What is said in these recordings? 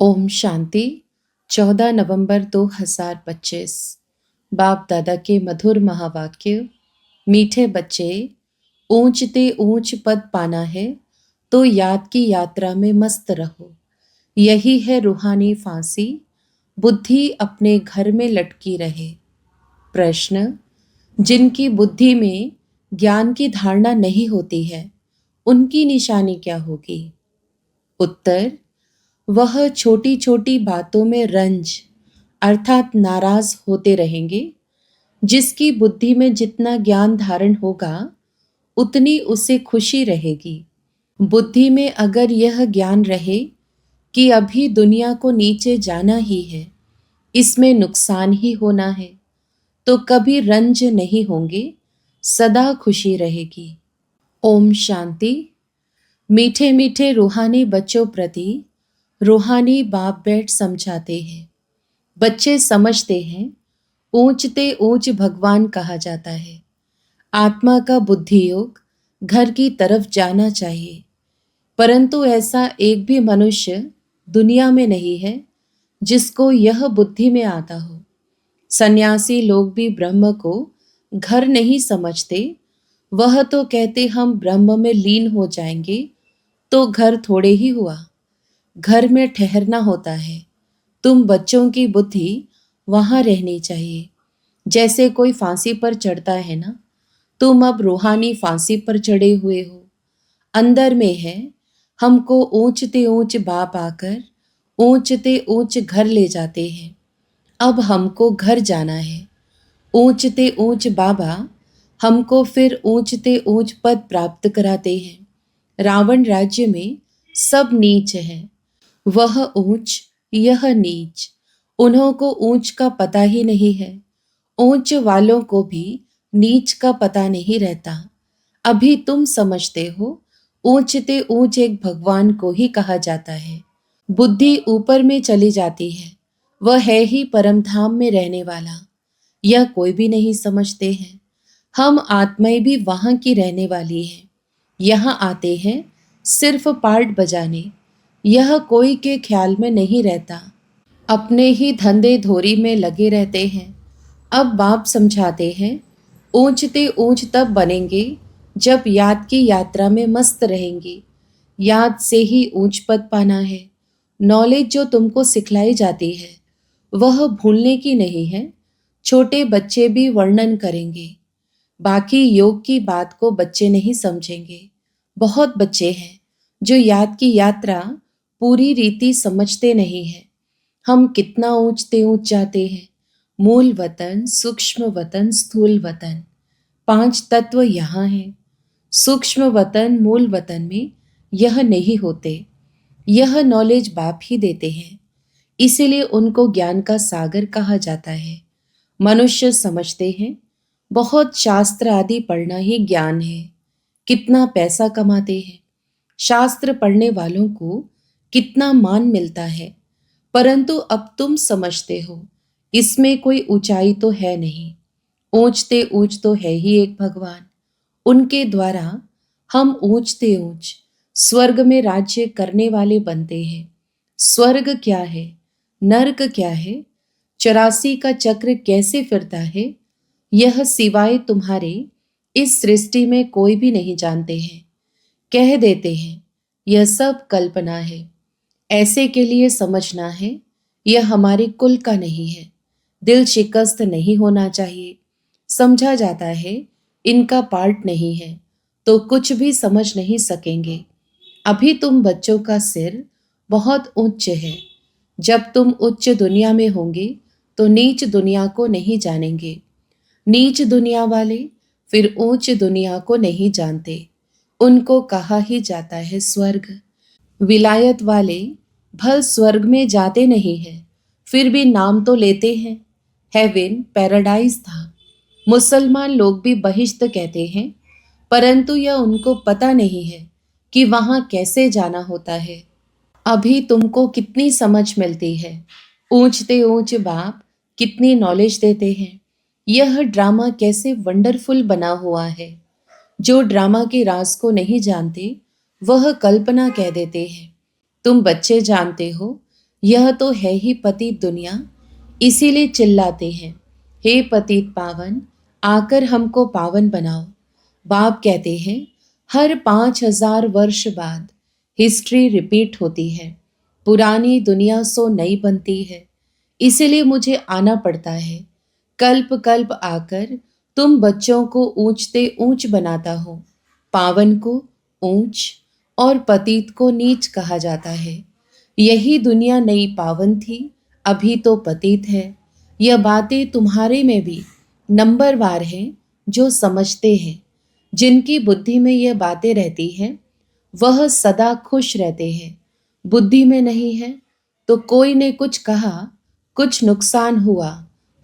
ओम शांति। 14 नवंबर 2025। बाप दादा के मधुर महावाक्य। मीठे बच्चे, ऊंचते ऊंच पद पाना है तो याद की यात्रा में मस्त रहो। यही है रूहानी फांसी, बुद्धि अपने घर में लटकी रहे। प्रश्न: जिनकी बुद्धि में ज्ञान की धारणा नहीं होती है, उनकी निशानी क्या होगी? उत्तर: वह छोटी छोटी बातों में रंज अर्थात नाराज होते रहेंगे। जिसकी बुद्धि में जितना ज्ञान धारण होगा, उतनी उसे खुशी रहेगी। बुद्धि में अगर यह ज्ञान रहे कि अभी दुनिया को नीचे जाना ही है, इसमें नुकसान ही होना है, तो कभी रंज नहीं होंगे, सदा खुशी रहेगी। ओम शांति। मीठे मीठे रूहानी बच्चों प्रति रूहानी बाप बैठ समझाते हैं। बच्चे समझते हैं, ऊंचते ऊंच भगवान कहा जाता है। आत्मा का बुद्धि योग घर की तरफ जाना चाहिए, परंतु ऐसा एक भी मनुष्य दुनिया में नहीं है जिसको यह बुद्धि में आता हो। सन्यासी लोग भी ब्रह्म को घर नहीं समझते। वह तो कहते हम ब्रह्म में लीन हो जाएंगे, तो घर थोड़े ही हुआ, घर में ठहरना होता है। तुम बच्चों की बुद्धि वहां रहनी चाहिए। जैसे कोई फांसी पर चढ़ता है ना, तुम अब रूहानी फांसी पर चढ़े हुए हो, अंदर में है। हमको ऊंचते ऊंच बाप आकर ऊंचते ऊंच घर ले जाते हैं। अब हमको घर जाना है। ऊंचते ऊंच बाबा हमको फिर ऊंचते ऊंच पद प्राप्त कराते हैं। रावण राज्य में सब नीच है, वह ऊंच यह नीच। उन्हों को ऊंच का पता ही नहीं है। ऊंच वालों को भी नीच का पता नहीं रहता। अभी तुम समझते हो, ऊंचते ऊंच एक भगवान को ही कहा जाता है। बुद्धि ऊपर में चली जाती है, वह है ही परम धाम में रहने वाला। यह कोई भी नहीं समझते हैं। हम आत्माएं भी वहां की रहने वाली हैं। यहाँ आते हैं सिर्फ पार्ट बजाने। यह कोई के ख्याल में नहीं रहता, अपने ही धंधे धोरी में लगे रहते हैं। अब बाप समझाते हैं, ऊंचते ऊंच तब बनेंगे जब याद की यात्रा में मस्त रहेंगे। याद से ही ऊंच पद पाना है। नॉलेज जो तुमको सिखलाई जाती है, वह भूलने की नहीं है। छोटे बच्चे भी वर्णन करेंगे, बाकी योग की बात को बच्चे नहीं समझेंगे। बहुत बच्चे हैं जो याद की यात्रा पूरी रीति समझते नहीं हैं। हम कितना ऊंचते ऊंच जाते हैं। मूल वतन, सूक्ष्म वतन, स्थूल वतन, 5 तत्व यहाँ हैं। सूक्ष्म वतन मूल वतन में यह नहीं होते। यह नॉलेज बाप ही देते हैं, इसीलिए उनको ज्ञान का सागर कहा जाता है। मनुष्य समझते हैं बहुत शास्त्र आदि पढ़ना ही ज्ञान है, कितना पैसा कमाते हैं। शास्त्र पढ़ने वालों को कितना मान मिलता है, परंतु अब तुम समझते हो इसमें कोई ऊंचाई तो है नहीं। ऊंचते ऊंच तो है ही एक भगवान। उनके द्वारा हम ऊंचते ऊंच स्वर्ग में राज्य करने वाले बनते हैं। स्वर्ग क्या है, नरक क्या है, 84 का चक्र कैसे फिरता है, यह सिवाय तुम्हारे इस सृष्टि में कोई भी नहीं जानते हैं। कह देते हैं यह सब कल्पना है। ऐसे के लिए समझना है, यह हमारे कुल का नहीं है। दिल शिकस्त नहीं होना चाहिए। समझा जाता है इनका पार्ट नहीं है, तो कुछ भी समझ नहीं सकेंगे। अभी तुम बच्चों का सिर बहुत उच्च है। जब तुम उच्च दुनिया में होंगे तो नीच दुनिया को नहीं जानेंगे। नीच दुनिया वाले फिर ऊंच दुनिया को नहीं जानते। उनको कहा ही जाता है स्वर्ग। विलायत वाले भल स्वर्ग में जाते नहीं हैं, फिर भी नाम तो लेते हैं। हेवन पैराडाइज था। मुसलमान लोग भी बहिश्त कहते हैं, परंतु यह उनको पता नहीं है कि वहां कैसे जाना होता है। अभी तुमको कितनी समझ मिलती है। ऊंचते ऊंच बाप कितनी नॉलेज देते हैं। यह ड्रामा कैसे वंडरफुल बना हुआ है। जो ड्रामा के राज को नहीं जानते, वह कल्पना कह देते हैं। तुम बच्चे जानते हो यह तो है ही पतित दुनिया, इसीलिए चिल्लाते हैं, हे पतित पावन, आकर हमको पावन बनाओ। बाप कहते हैं, हर 5,000 वर्ष बाद हिस्ट्री रिपीट होती है। पुरानी दुनिया सो नई बनती है, इसीलिए मुझे आना पड़ता है। कल्प कल्प आकर तुम बच्चों को ऊंचते ऊंच बनाता हो। पावन को ऊंच और पतित को नीच कहा जाता है। यही दुनिया नई पावन थी, अभी तो पतित है। यह बातें तुम्हारे में भी नंबरवार हैं जो समझते हैं। जिनकी बुद्धि में यह बातें रहती हैं वह सदा खुश रहते हैं। बुद्धि में नहीं है तो कोई ने कुछ कहा, कुछ नुकसान हुआ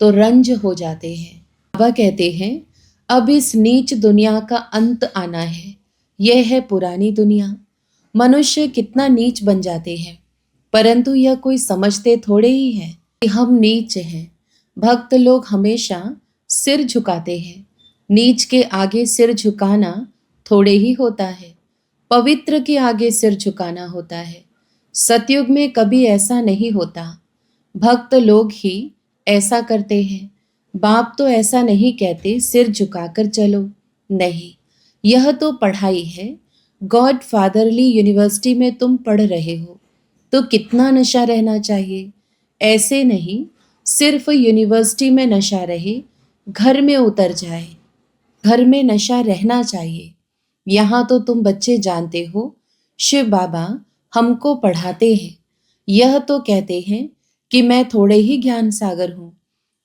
तो रंज हो जाते हैं। बाबा कहते हैं, अब इस नीच दुनिया का अंत आना है। यह है पुरानी दुनिया। मनुष्य कितना नीच बन जाते हैं, परंतु यह कोई समझते थोड़े ही हैं कि हम नीच हैं। भक्त लोग हमेशा सिर झुकाते हैं। नीच के आगे सिर झुकाना थोड़े ही होता है, पवित्र के आगे सिर झुकाना होता है। सतयुग में कभी ऐसा नहीं होता। भक्त लोग ही ऐसा करते हैं। बाप तो ऐसा नहीं कहते सिर झुकाकर चलो, नहीं, यह तो पढ़ाई है। गॉड फादरली यूनिवर्सिटी में तुम पढ़ रहे हो तो कितना नशा रहना चाहिए। ऐसे नहीं सिर्फ यूनिवर्सिटी में नशा रहे, घर में उतर जाए। घर में नशा रहना चाहिए। यहाँ तो तुम बच्चे जानते हो, शिव बाबा हमको पढ़ाते हैं। यह तो कहते हैं कि मैं थोड़े ही ज्ञान सागर हूँ।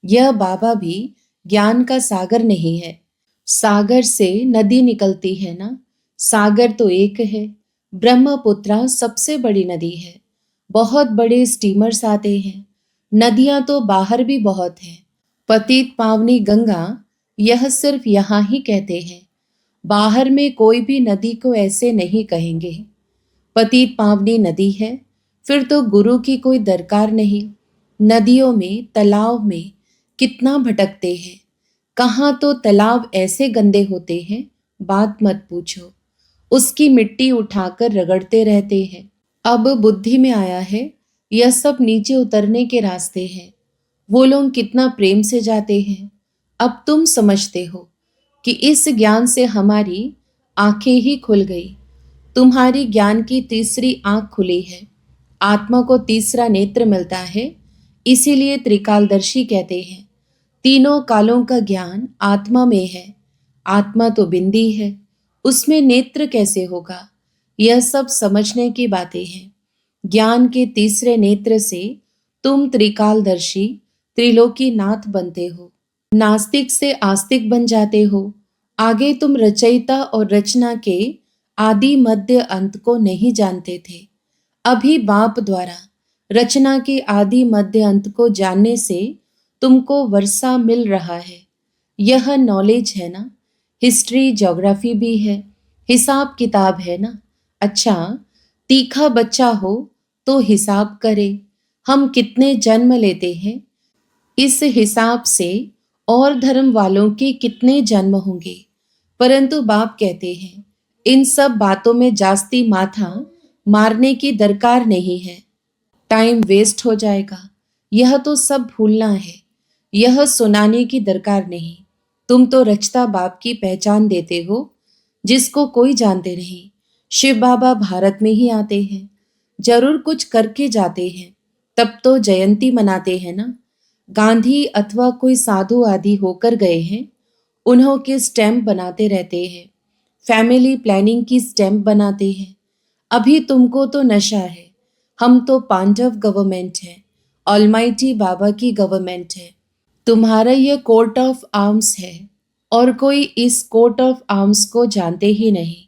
यह बाबा भी ज्ञान का सागर नहीं है। सागर से नदी निकलती है ना, सागर तो एक है। ब्रह्मपुत्रा सबसे बड़ी नदी है। बहुत बड़े स्टीमर्स आते हैं। नदियां तो बाहर भी बहुत हैं। पतित पावनी गंगा यह सिर्फ यहाँ ही कहते हैं, बाहर में कोई भी नदी को ऐसे नहीं कहेंगे। पतित पावनी नदी है, फिर तो गुरु की कोई दरकार नहीं। नदियों में तालाब में कितना भटकते हैं। कहाँ तो तालाब ऐसे गंदे होते हैं, बात मत पूछो। उसकी मिट्टी उठाकर रगड़ते रहते हैं। अब बुद्धि में आया है यह सब नीचे उतरने के रास्ते हैं। वो लोग कितना प्रेम से जाते हैं। अब तुम समझते हो कि इस ज्ञान से हमारी आंखें ही खुल गई। तुम्हारी ज्ञान की तीसरी आंख खुली है। आत्मा को तीसरा नेत्र मिलता है, इसीलिए त्रिकालदर्शी कहते हैं। तीनों कालों का ज्ञान आत्मा में है। आत्मा तो बिंदी है, उसमें नेत्र कैसे होगा। यह सब समझने की बातें हैं। ज्ञान के तीसरे नेत्र से तुम त्रिकालदर्शी त्रिलोकी नाथ बनते हो। नास्तिक से आस्तिक बन जाते हो। आगे तुम रचयिता और रचना के आदि मध्य अंत को नहीं जानते थे। अभी बाप द्वारा रचना के आदि मध्य अंत को जानने से तुमको वर्षा मिल रहा है। यह नॉलेज है ना। हिस्ट्री ज्योग्राफी भी है, हिसाब किताब है ना। अच्छा, तीखा बच्चा हो तो हिसाब करे हम कितने जन्म लेते हैं, इस हिसाब से और धर्म वालों के कितने जन्म होंगे। परंतु बाप कहते हैं, इन सब बातों में जास्ती माथा मारने की दरकार नहीं है। टाइम वेस्ट हो जाएगा। यह तो सब भूलना है। यह सुनाने की दरकार नहीं। तुम तो रचता बाप की पहचान देते हो जिसको कोई जानते नहीं। शिव बाबा भारत में ही आते हैं, जरूर कुछ करके जाते हैं, तब तो जयंती मनाते हैं ना। गांधी अथवा कोई साधु आदि होकर गए हैं, उन्हों के स्टैम्प बनाते रहते हैं। फैमिली प्लानिंग की स्टैम्प बनाते हैं। अभी तुमको तो नशा है। हम तो पांडव गवर्नमेंट है, ऑलमाइटी बाबा की गवर्नमेंट है। तुम्हारा यह कोर्ट ऑफ आर्म्स है और कोई इस कोर्ट ऑफ आर्म्स को जानते ही नहीं।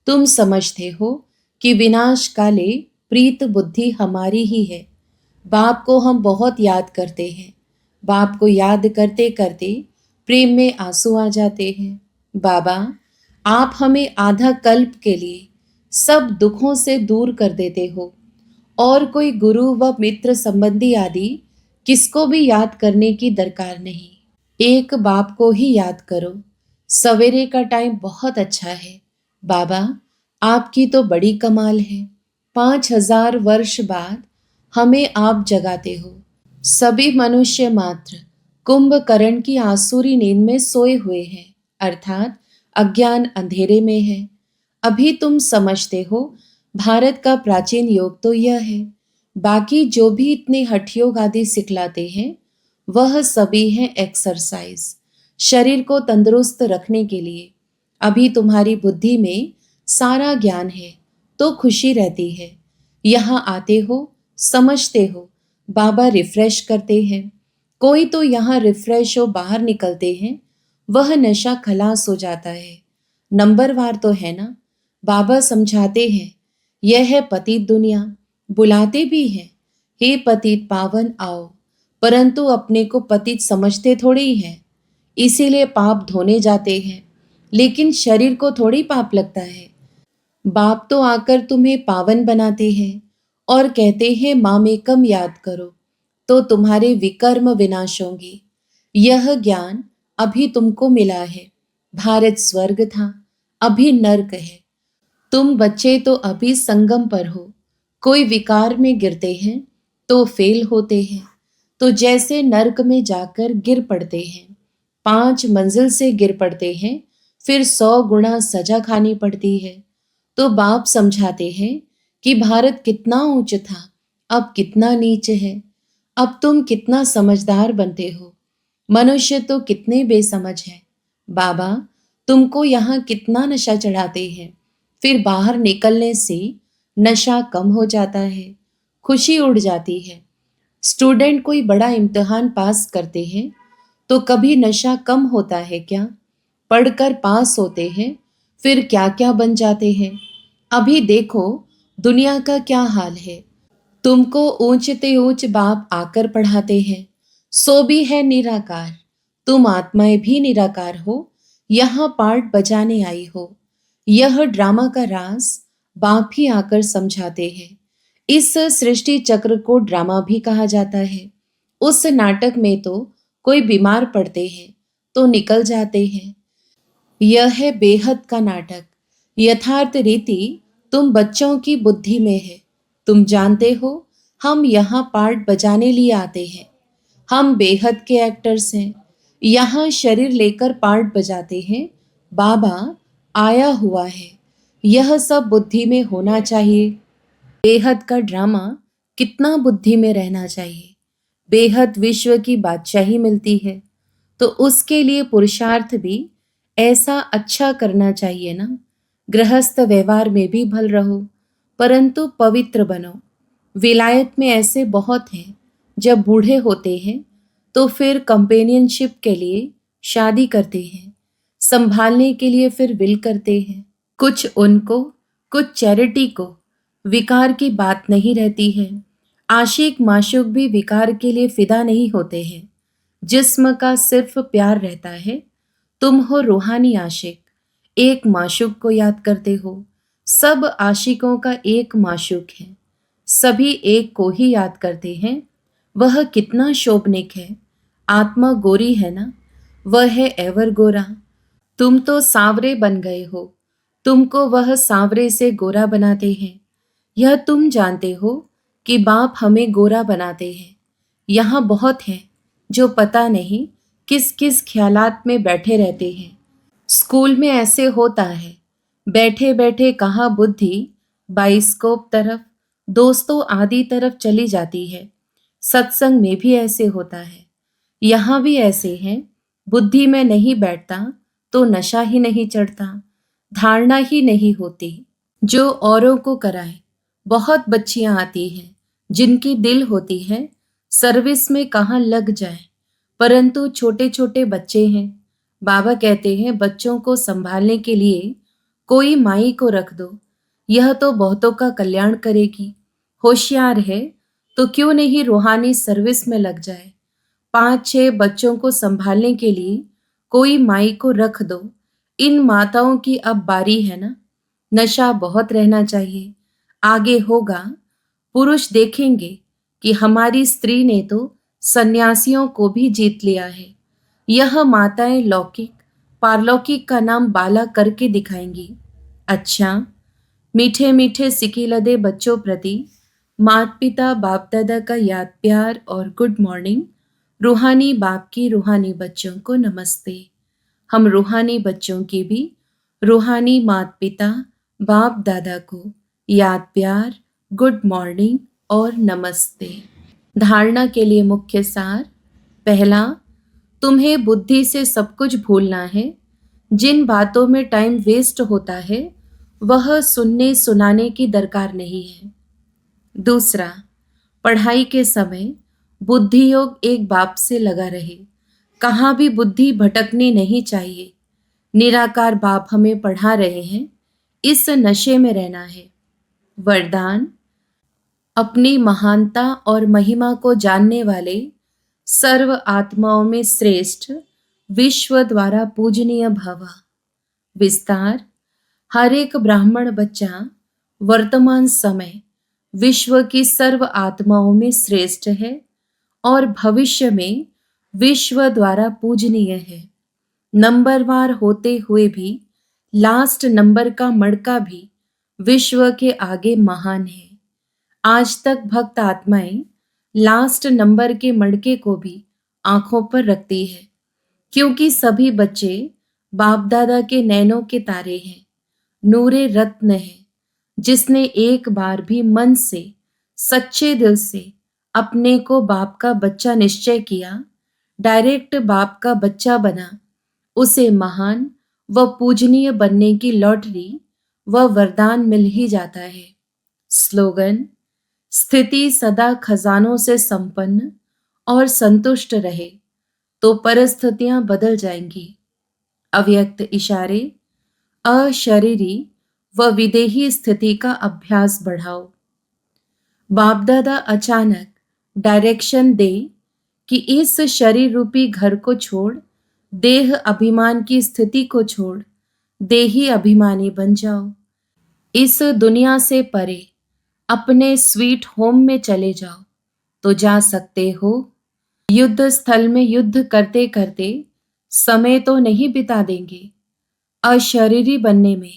तुम समझते हो कि विनाश काले प्रीत बुद्धि हमारी ही है। बाप को हम बहुत याद करते हैं। बाप को याद करते करते प्रेम में आंसू आ जाते हैं। बाबा, आप हमें आधा कल्प के लिए सब दुखों से दूर कर देते हो और कोई गुरु व मित्र संबंधी आदि किसको भी याद करने की दरकार नहीं। एक बाप को ही याद करो। सवेरे का टाइम बहुत अच्छा है। बाबा, आपकी तो बड़ी कमाल है। 5,000 वर्ष बाद हमें आप जगाते हो। सभी मनुष्य मात्र कुंभकर्ण की आसुरी नींद में सोए हुए हैं, अर्थात अज्ञान अंधेरे में है। अभी तुम समझते हो भारत का प्राचीन योग तो यह है। बाकी जो भी इतने हठ योग आदि सिखलाते हैं वह सभी हैं एक्सरसाइज, शरीर को तंदुरुस्त रखने के लिए। अभी तुम्हारी बुद्धि में सारा ज्ञान है तो खुशी रहती है। यहाँ आते हो, समझते हो, बाबा रिफ्रेश करते हैं। कोई तो यहाँ रिफ्रेश हो बाहर निकलते हैं, वह नशा खलास हो जाता है। नंबरवार तो है ना। बाबा समझाते हैं यह है पतित दुनिया, बुलाते भी हैं, हे पतित पावन आओ, परंतु अपने को पतित समझते थोड़ी ही हैं, इसीलिए पाप धोने जाते हैं। लेकिन शरीर को थोड़ी पाप लगता है। बाप तो आकर तुम्हें पावन बनाते हैं और कहते हैं मामेकम याद करो तो तुम्हारे विकर्म विनाश होंगे। यह ज्ञान अभी तुमको मिला है। भारत स्वर्ग था, अभी नर्क है। तुम बच्चे तो अभी संगम पर हो। कोई विकार में गिरते हैं तो फेल होते हैं, तो जैसे नर्क में जाकर गिर पड़ते हैं, 5 मंजिल से गिर पड़ते हैं, फिर 100 गुना सजा खानी पड़ती है। तो बाप समझाते हैं कि भारत कितना ऊंच था, अब कितना नीच है। अब तुम कितना समझदार बनते हो, मनुष्य तो कितने बेसमझ हैं। बाबा तुमको यहाँ कितना नशा चढ़ाते हैं, फिर बाहर निकलने से नशा कम हो जाता है, खुशी उड़ जाती है। स्टूडेंट कोई बड़ा इम्तिहान पास करते हैं तो कभी नशा कम होता है क्या? पढ़कर पास होते हैं, फिर क्या क्या बन जाते हैं। अभी देखो दुनिया का क्या हाल है। तुमको ऊंचते ऊंच बाप आकर पढ़ाते हैं, सो भी है निराकार। तुम आत्माएं भी निराकार हो, यहाँ पार्ट बजाने आई हो। यह ड्रामा का राज बाप ही आकर समझाते हैं। इस सृष्टि चक्र को ड्रामा भी कहा जाता है। उस नाटक में तो कोई बीमार पड़ते हैं तो निकल जाते हैं। यह है बेहद का नाटक। यथार्थ रीति तुम बच्चों की बुद्धि में है। तुम जानते हो हम यहाँ पार्ट बजाने लिए आते हैं। हम बेहद के एक्टर्स हैं, यहाँ शरीर लेकर पार्ट बजाते हैं। बाबा आया हुआ है, यह सब बुद्धि में होना चाहिए। बेहद का ड्रामा कितना बुद्धि में रहना चाहिए। बेहद विश्व की बादशाही मिलती है तो उसके लिए पुरुषार्थ भी ऐसा अच्छा करना चाहिए ना। गृहस्थ व्यवहार में भी भल रहो, परंतु पवित्र बनो। विलायत में ऐसे बहुत हैं, जब बूढ़े होते हैं तो फिर कंपेनियनशिप के लिए शादी करते हैं, संभालने के लिए फिर विल करते हैं। कुछ उनको, कुछ चैरिटी को विकार की बात नहीं रहती है। आशिक माशूक भी विकार के लिए फिदा नहीं होते हैं, जिस्म का सिर्फ प्यार रहता है। तुम हो रूहानी आशिक, एक माशूक को याद करते हो। सब आशिकों का एक माशूक है, सभी एक को ही याद करते हैं। वह कितना शोभनिक है। आत्मा गोरी है ना, वह है एवर गोरा। तुम तो सांवरे बन गए हो, तुमको वह सांवरे से गोरा बनाते हैं। यह तुम जानते हो कि बाप हमें गोरा बनाते हैं। यहाँ बहुत हैं जो पता नहीं किस किस ख्यालात में बैठे रहते हैं। स्कूल में ऐसे होता है, बैठे बैठे कहाँ बुद्धि बाइस्कोप तरफ, दोस्तों आदि तरफ चली जाती है। सत्संग में भी ऐसे होता है, यहाँ भी ऐसे हैं। बुद्धि में नहीं बैठता तो नशा ही नहीं चढ़ता, धारणा ही नहीं होती जो औरों को कराए। बहुत बच्चियां आती हैं जिनकी दिल होती है सर्विस में कहाँ लग जाए, परंतु छोटे छोटे बच्चे हैं। बाबा कहते हैं बच्चों को संभालने के लिए कोई माई को रख दो, यह तो बहुतों का कल्याण करेगी। होशियार है तो क्यों नहीं रूहानी सर्विस में लग जाए। 5-6 बच्चों को संभालने के लिए कोई माई को रख दो। इन माताओं की अब बारी है ना। नशा बहुत रहना चाहिए, आगे होगा। पुरुष देखेंगे कि हमारी स्त्री ने तो सन्यासियों को भी जीत लिया है। यह माताएं लौकिक पारलौकिक का नाम बाला करके दिखाएंगी। अच्छा, मीठे मीठे सिकीलदे बच्चों प्रति माता पिता बाप दादा का याद प्यार और गुड मॉर्निंग। रूहानी बाप की रूहानी बच्चों को नमस्ते। हम रूहानी बच्चों की भी रूहानी माता पिता बाप दादा को याद प्यार, गुड मॉर्निंग और नमस्ते। धारणा के लिए मुख्य सार। पहला, तुम्हें बुद्धि से सब कुछ भूलना है। जिन बातों में टाइम वेस्ट होता है वह सुनने सुनाने की दरकार नहीं है। दूसरा, पढ़ाई के समय बुद्धि योग एक बाप से लगा रहे। कहाँ भी बुद्धि भटकनी नहीं चाहिए। निराकार बाप हमें पढ़ा रहे हैं, इस नशे में रहना है। वरदान, अपनी महानता और महिमा को जानने वाले सर्व आत्माओं में श्रेष्ठ विश्व द्वारा पूजनीय भव। विस्तार, हर एक ब्राह्मण बच्चा वर्तमान समय विश्व की सर्व आत्माओं में श्रेष्ठ है और भविष्य में विश्व द्वारा पूजनीय है। नंबरवार होते हुए भी लास्ट नंबर का मड़का भी विश्व के आगे महान है। आज तक भक्त आत्माएं लास्ट नंबर के मड़के को भी आंखों पर रखती है, क्योंकि सभी बच्चे बाप दादा के नैनों के तारे हैं, नूरे रत्न है। जिसने एक बार भी मन से सच्चे दिल से अपने को बाप का बच्चा निश्चय किया, डायरेक्ट बाप का बच्चा बना, उसे महान व पूजनीय बनने की लॉटरी व वरदान मिल ही जाता है। स्लोगन, स्थिति सदा खजानों से संपन्न और संतुष्ट रहे तो परिस्थितियां बदल जाएंगी। अव्यक्त इशारे, अशरीरी व विदेही स्थिति का अभ्यास बढ़ाओ। बाप दादा अचानक डायरेक्शन दे कि इस शरीर रूपी घर को छोड़, देह अभिमान की स्थिति को छोड़ देही अभिमानी बन जाओ। इस दुनिया से परे अपने स्वीट होम में चले जाओ तो जा सकते हो। युद्ध स्थल में युद्ध करते करते समय तो नहीं बिता देंगे। अशरीरी बनने में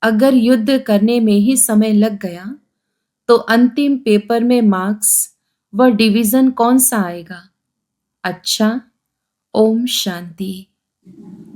अगर युद्ध करने में ही समय लग गया तो अंतिम पेपर में मार्क्स व डिवीजन कौन सा आएगा। अच्छा, ओम शांति।